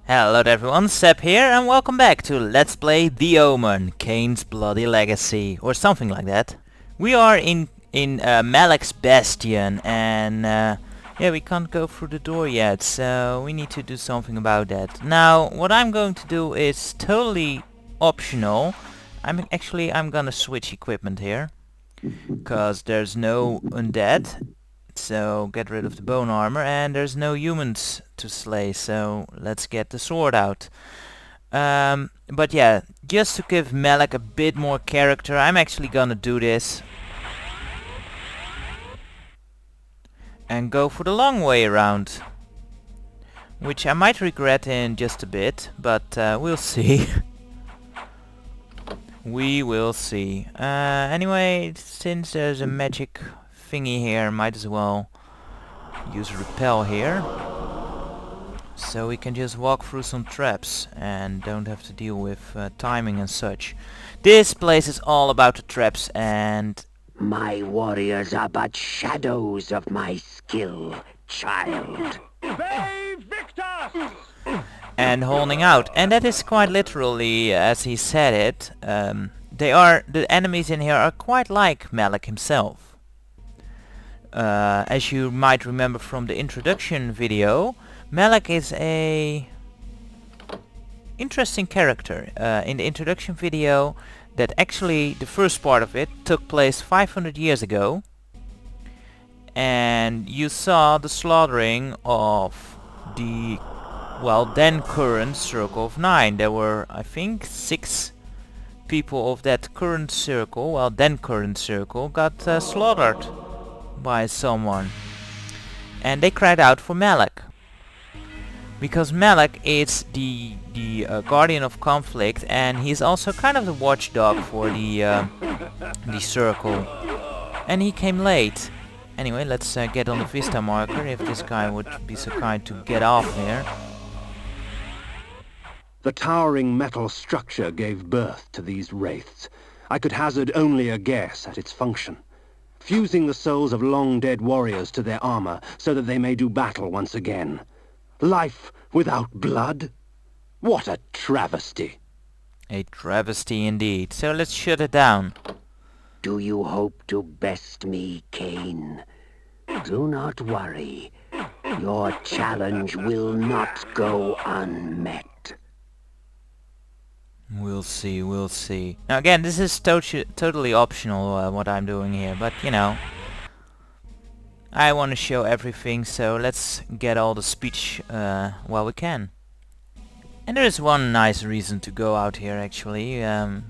Hello there everyone, Seb here and welcome back to Let's Play The Omen, Kain's Bloody Legacy, or something like that. We are in Malek's Bastion and yeah, we can't go through the door yet, so we need to do something about that. Now, what I'm going to do is totally optional. I'm gonna switch equipment here, because there's no undead. So get rid of the bone armor, and there's no humans to slay, so let's get the sword out. But yeah, just to give Malek a bit more character, I'm actually gonna do this and go for the long way around, which I might regret in just a bit, but we'll see. We will see. Anyway, since there's a magic thingy here, might as well use repel here, so we can just walk through some traps and don't have to deal with timing and such. This place is all about the traps, and my warriors are but shadows of my skill, child. And holding out, and that is quite literally as he said it. The enemies in here are quite like Malek himself. As you might remember from the introduction video, Malek is a interesting character. In the introduction video, that actually the first part of it took place 500 years ago, and you saw the slaughtering of the, well, then current Circle of 9. There were, I think, 6 people of that current circle, well, then current circle, got slaughtered by someone, and they cried out for Malek, because Malek is the guardian of conflict, and he's also kind of the watchdog for the circle, and he came late. Anyway, let's get on the Vista marker, if this guy would be so kind to get off here. The towering metal structure gave birth to these wraiths. I could hazard only a guess at its function. Fusing the souls of long-dead warriors to their armor so that they may do battle once again. Life without blood? What a travesty! A travesty indeed. So let's shut it down. Do you hope to best me, Kain? Do not worry. Your challenge will not go unmet. We'll see, we'll see. Now again, this is totally optional what I'm doing here, but you know, I want to show everything, so let's get all the speech while we can. And there is one nice reason to go out here actually,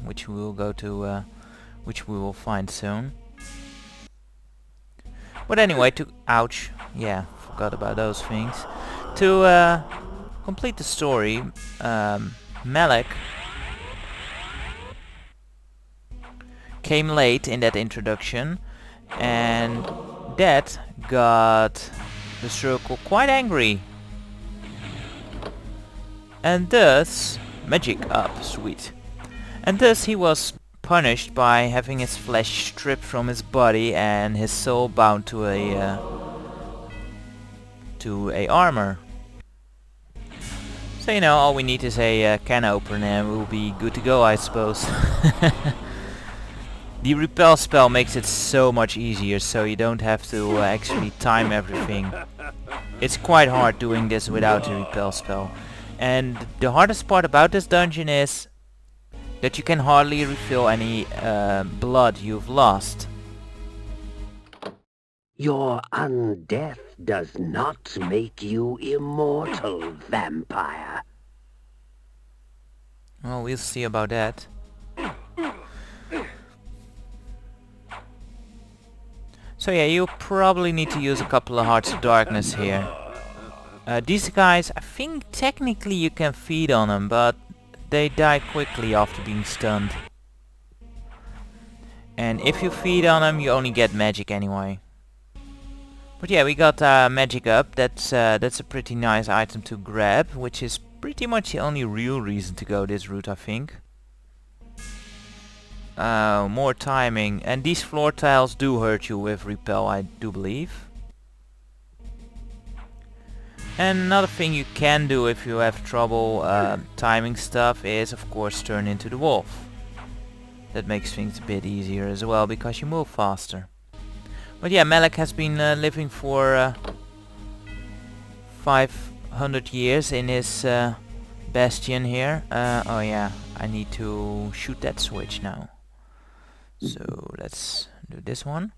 which we will go to, which we will find soon. But anyway, ouch, yeah, forgot about those things. To complete the story, Malek came late in that introduction, and that got the circle quite angry, and thus magic up, sweet, and thus he was punished by having his flesh stripped from his body and his soul bound to a armor. So you know, all we need is a can opener and we'll be good to go, I suppose. The repel spell makes it so much easier, so you don't have to actually time everything. It's quite hard doing this without a repel spell. And the hardest part about this dungeon is that you can hardly refill any blood you've lost. Your undeath does not make you immortal, vampire. Well, we'll see about that. So yeah, you probably need to use a couple of Hearts of Darkness here. These guys, I think technically you can feed on them, but they die quickly after being stunned. And if you feed on them, you only get magic anyway. But yeah, we got magic up. That's a pretty nice item to grab, which is pretty much the only real reason to go this route, I think. More timing, and these floor tiles do hurt you with repel, I do believe. And another thing you can do if you have trouble timing stuff is of course turn into the wolf. That makes things a bit easier as well because you move faster. But yeah, Malek has been living for 500 years in his bastion here. Oh yeah, I need to shoot that switch now. So let's do this one.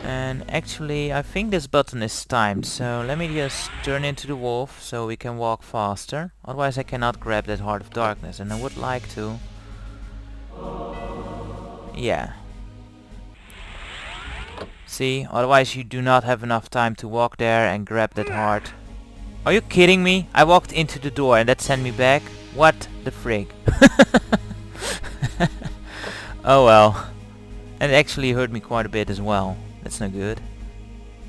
And actually I think this button is timed, so let me just turn into the wolf so we can walk faster. Otherwise I cannot grab that Heart of Darkness, and I would like to. Yeah. See, otherwise you do not have enough time to walk there and grab that heart. Are you kidding me? I walked into the door and that sent me back? What the frig? Oh well. And it actually hurt me quite a bit as well. That's no good.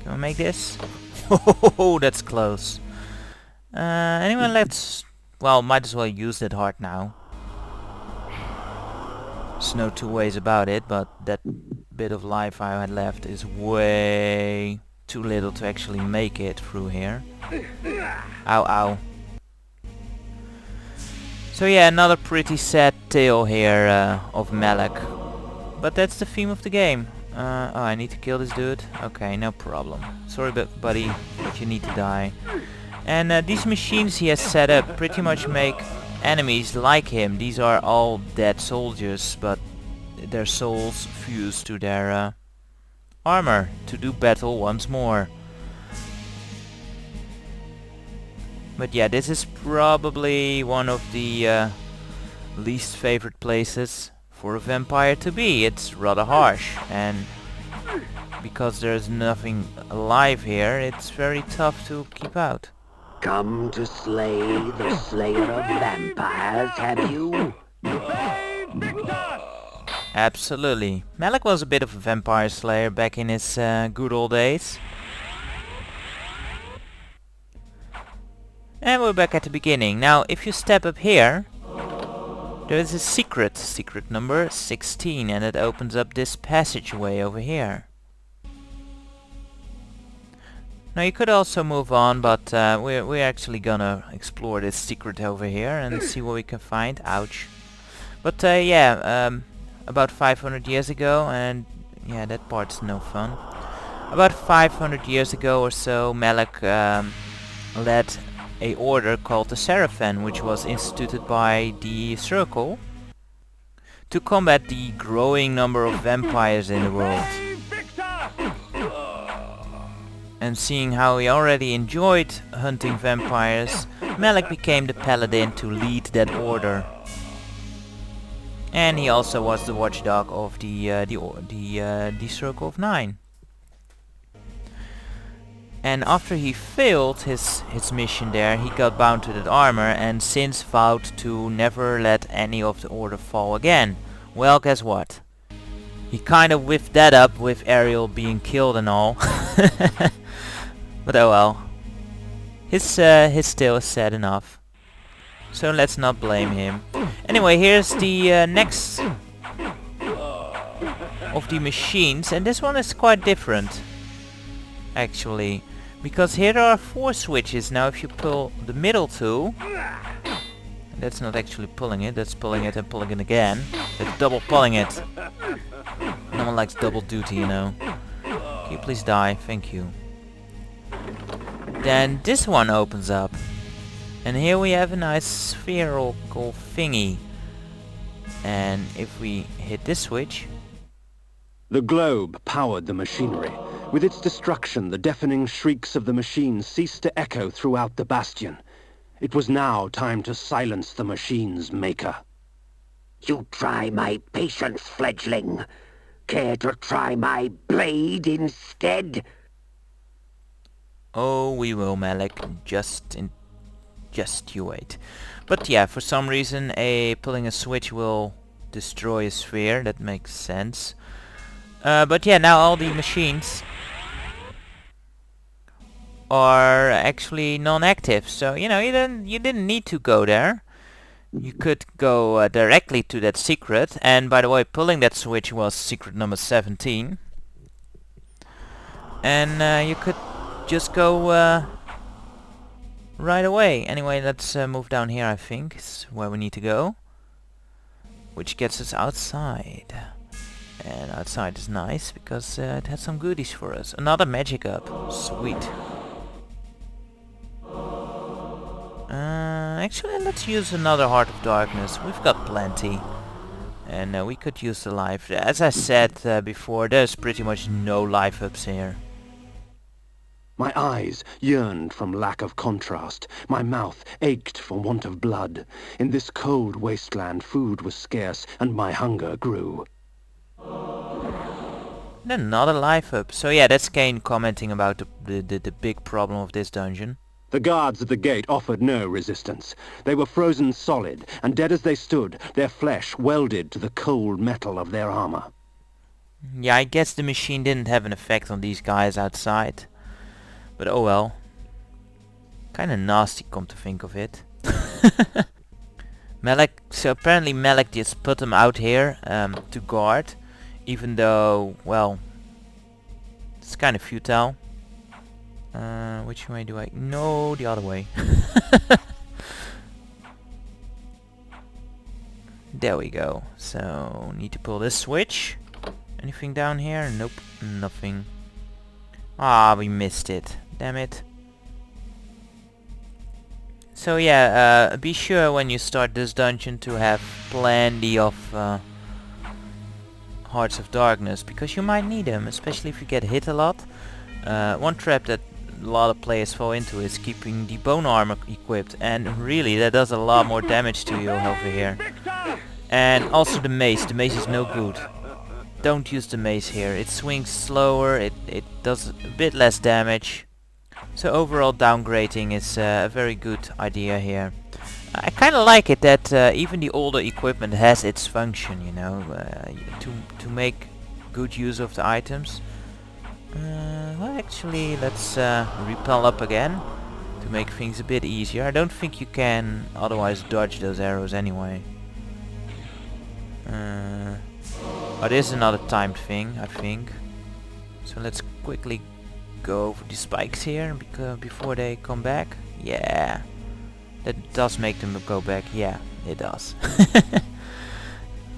Can we make this? Oh, that's close. Anyway, let's... Well, might as well use that heart now. There's no two ways about it, but that bit of life I had left is way too little to actually make it through here. Ow, ow. So yeah, another pretty sad tale here of Malek. But that's the theme of the game. Oh, I need to kill this dude? Okay, no problem. Sorry buddy, but you need to die. And these machines he has set up pretty much make enemies like him. These are all dead soldiers, but their souls fuse to their armor to do battle once more. But yeah, this is probably one of the least favorite places for a vampire to be. It's rather harsh, and because there's nothing alive here, it's very tough to keep out. Come to slay the slayer of vampires, have you? Absolutely. Malek was a bit of a vampire slayer back in his good old days. And we're back at the beginning. Now, if you step up here, there is a secret number 16, and it opens up this passageway over here. Now you could also move on, but we're actually gonna explore this secret over here and see what we can find. Ouch. But yeah, about 500 years ago, and yeah, that part's no fun. About 500 years ago or so, Malek led a order called the Seraphim, which was instituted by the Circle to combat the growing number of vampires in the world. And seeing how he already enjoyed hunting vampires, Malek became the paladin to lead that order. And he also was the watchdog of the Circle of Nine. And after he failed his mission there, he got bound to that armor and since vowed to never let any of the order fall again. Well, guess what? He kind of whiffed that up with Ariel being killed and all. But oh well. His tale is sad enough. So let's not blame him. Anyway, here's the next of the machines, and this one is quite different actually, because here there are 4 switches. Now if you pull the middle two, that's not actually pulling it, that's pulling it and pulling it again. That's double pulling it. No one likes double duty, you know. Can you please die? Thank you. Then this one opens up. And here we have a nice spherical thingy. And if we hit this switch... The globe powered the machinery. With its destruction, the deafening shrieks of the machines ceased to echo throughout the bastion. It was now time to silence the machine's maker. You try my patience, fledgling. Care to try my blade instead? Oh, we will, Malek. Just you wait. But yeah, for some reason pulling a switch will destroy a sphere. That makes sense. But yeah, now all the machines are actually non-active. So you know, you didn't need to go there. You could go directly to that secret. And by the way, pulling that switch was secret number 17. And you could just go right away. Anyway, let's move down here, I think. It's where we need to go. Which gets us outside. And outside is nice, because it has some goodies for us. Another magic up. Sweet. Actually, let's use another Heart of Darkness. We've got plenty. And we could use the life. As I said before, there's pretty much no life ups here. My eyes yearned from lack of contrast. My mouth ached for want of blood. In this cold wasteland, food was scarce, and my hunger grew. Another life up. So yeah, that's Kain commenting about the big problem of this dungeon. The guards at the gate offered no resistance. They were frozen solid, and dead as they stood, their flesh welded to the cold metal of their armor. Yeah, I guess the machine didn't have an effect on these guys outside. But oh well. Kinda nasty, come to think of it. Malek, so apparently Malek just put them out here to guard. Even though, well, it's kind of futile. Which way do I... No, the other way. There we go. So, need to pull this switch. Anything down here? Nope, nothing. Ah, we missed it. Damn it. So yeah, be sure when you start this dungeon to have plenty of Hearts of Darkness, because you might need them, especially if you get hit a lot. One trap that a lot of players fall into is keeping the bone armor equipped, and really that does a lot more damage to you over here. And also the mace is no good. Don't use the mace here, it swings slower, it does a bit less damage. So overall downgrading is a very good idea here. I kinda like it that even the older equipment has its function, you know, to make good use of the items. Well, actually, let's repel up again to make things a bit easier. I don't think you can otherwise dodge those arrows anyway. Oh, this is another timed thing, I think. So let's quickly go for the spikes here before they come back. Yeah, that does make them go back. Yeah, it does.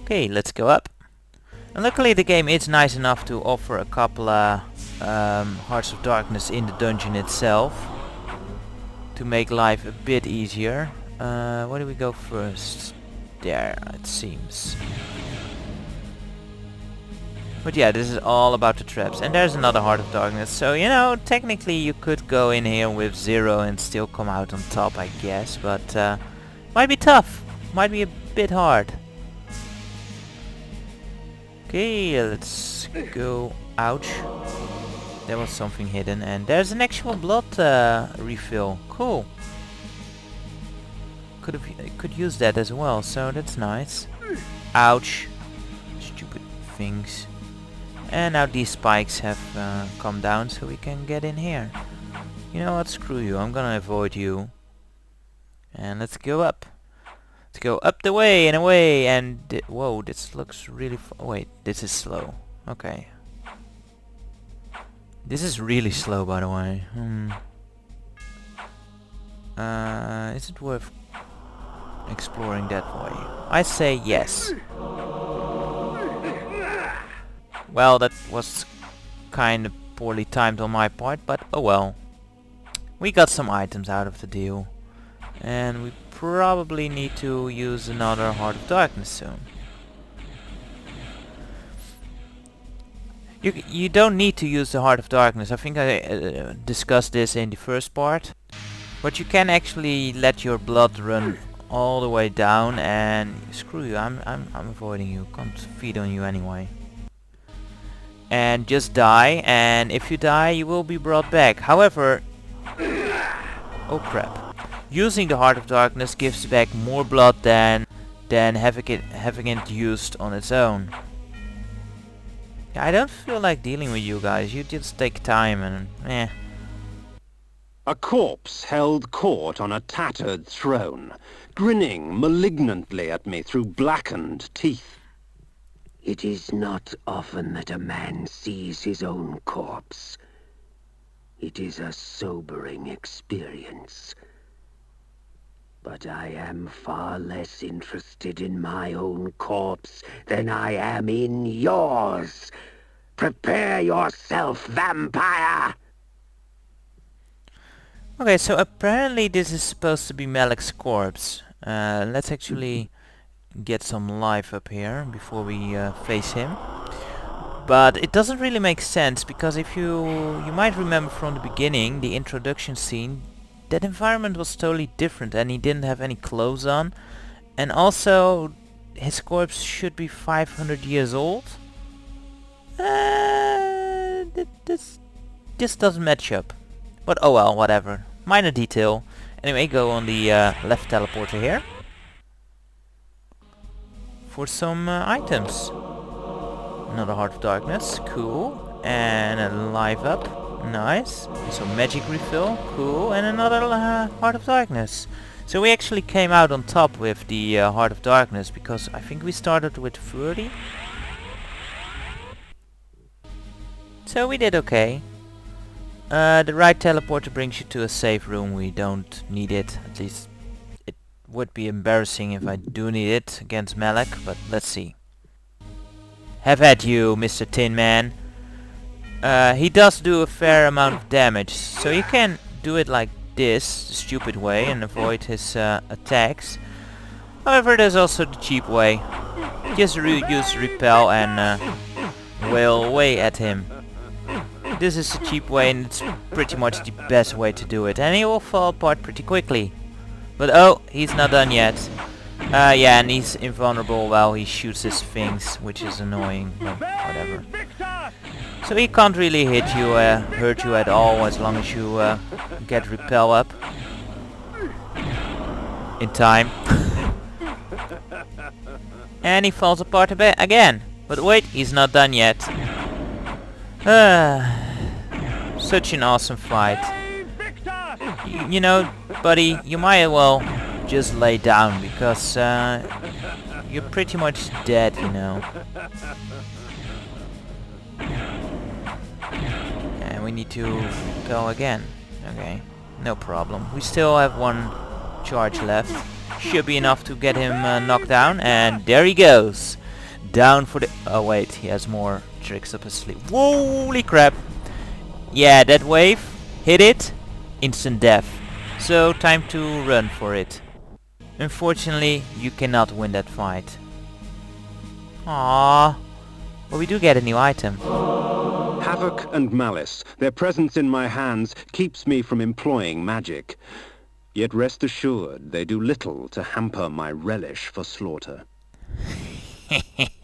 Okay, let's go up. And luckily the game is nice enough to offer a couple Hearts of Darkness in the dungeon itself to make life a bit easier. Where do we go first? There, it seems. But yeah, this is all about the traps. And there's another Heart of Darkness. So, you know, technically you could go in here with 0 and still come out on top, I guess. But might be tough. Might be a bit hard. Okay, let's go. Ouch. There was something hidden. And there's an actual blood refill. Cool. Could use that as well, so that's nice. Ouch. Stupid things. And now these spikes have come down, so we can get in here. You know what, screw you, I'm gonna avoid you. And let's go up. Let's go up the way and away, and whoa, this looks really wait, this is slow. Okay. This is really slow, by the way. Is it worth exploring that way? I say yes. Well, that was kind of poorly timed on my part, but oh well. We got some items out of the deal. And we probably need to use another Heart of Darkness soon. You don't need to use the Heart of Darkness. I think I discussed this in the first part. But you can actually let your blood run all the way down, and screw you, I'm avoiding you. Can't feed on you anyway. And just die, and if you die you will be brought back. However, oh crap, using the Heart of Darkness gives back more blood than having it used on its own. Yeah, I don't feel like dealing with you guys, you just take time and eh. A corpse held court on a tattered throne, grinning malignantly at me through blackened teeth. It is not often that a man sees his own corpse. It is a sobering experience. But I am far less interested in my own corpse than I am in yours. Prepare yourself, vampire! Okay, so apparently this is supposed to be Malek's corpse. Let's actually get some life up here before we face him. But it doesn't really make sense, because if you might remember from the beginning, the introduction scene, that environment was totally different and he didn't have any clothes on. And also his corpse should be 500 years old. This just doesn't match up. But oh well, whatever. Minor detail. Anyway, go on the left teleporter here for some items. Another Heart of Darkness, cool. And a live up, nice. Some magic refill, cool. And another Heart of Darkness. So we actually came out on top with the Heart of Darkness, because I think we started with 30. So we did okay. The right teleporter brings you to a safe room. We don't need it. At least it would be embarrassing if I do need it against Malek, but let's see. Have at you, Mr. Tin Man. He does do a fair amount of damage, so you can do it like this, the stupid way, and avoid his attacks. However, there's also the cheap way. Just use repel and wail away at him. This is the cheap way, and it's pretty much the best way to do it, and he will fall apart pretty quickly. But oh, he's not done yet. Yeah, and he's invulnerable while he shoots his things, which is annoying, but whatever. So he can't really hurt you at all, as long as you get repel up in time. And he falls apart a bit again. But wait, he's not done yet. Such an awesome fight. You know, buddy, you might as well just lay down, because you're pretty much dead, you know. And we need to go again. Okay, no problem. We still have one charge left. Should be enough to get him knocked down, and there he goes. Down for the... Oh wait, he has more tricks up his sleeve. Holy crap! Yeah, that wave hit it, instant death. So time to run for it. Unfortunately, you cannot win that fight. Aww. But we do get a new item. Havoc and malice, their presence in my hands keeps me from employing magic. Yet rest assured, they do little to hamper my relish for slaughter.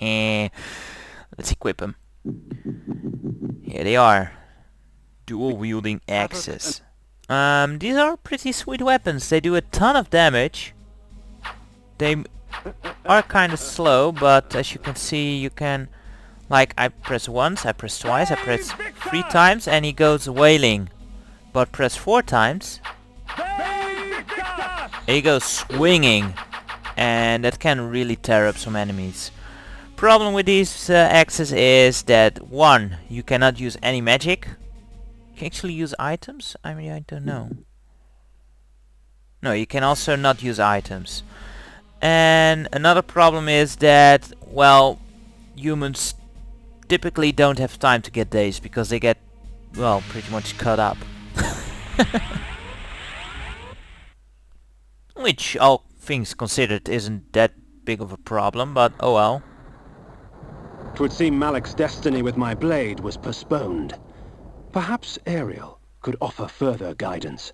Let's equip them. Here they are. Dual wielding axes. These are pretty sweet weapons. They do a ton of damage. They are kind of slow, but as you can see, you can... Like, I press once, I press twice, I press 3 times, and he goes wailing. But press 4 times, he goes swinging. And that can really tear up some enemies. Problem with these axes is that, 1, you cannot use any magic. You can actually use items? I mean, I don't know. No, you can also not use items. And another problem is that, well, humans typically don't have time to get dazed, because they get, well, pretty much cut up. Which, all things considered, isn't that big of a problem, but oh well. 'Twould seem Malek's destiny with my blade was postponed. Perhaps Ariel could offer further guidance.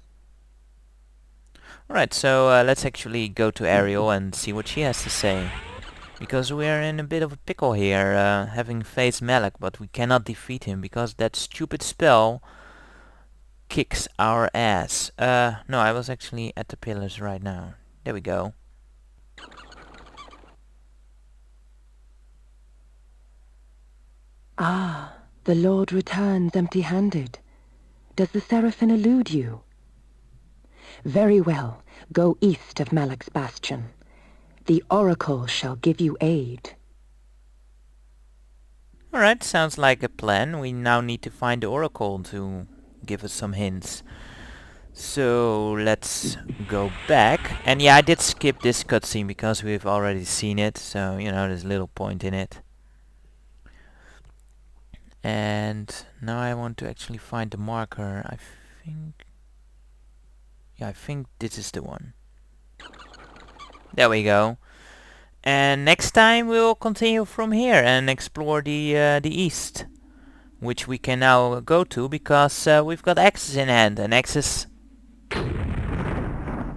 Alright, so let's actually go to Ariel and see what she has to say. Because we're in a bit of a pickle here, having faced Malek, but we cannot defeat him because that stupid spell kicks our ass. No, I was actually at the pillars right now. There we go. Ah, the Lord returns empty-handed. Does the Seraphim elude you? Very well, go east of Malek's bastion. The Oracle shall give you aid. Alright, sounds like a plan. We now need to find the Oracle to give us some hints. So let's go back. And yeah, I did skip this cutscene because we've already seen it, so you know, there's little point in it. And now I want to actually find the marker. I think... yeah, I think this is the one. There we go. And next time we'll continue from here and explore the east, which we can now go to because we've got axes in hand, and axes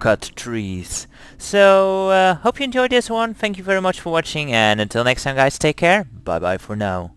cut trees. So hope you enjoyed this one. Thank you very much for watching, and until next time guys, take care. Bye bye for now.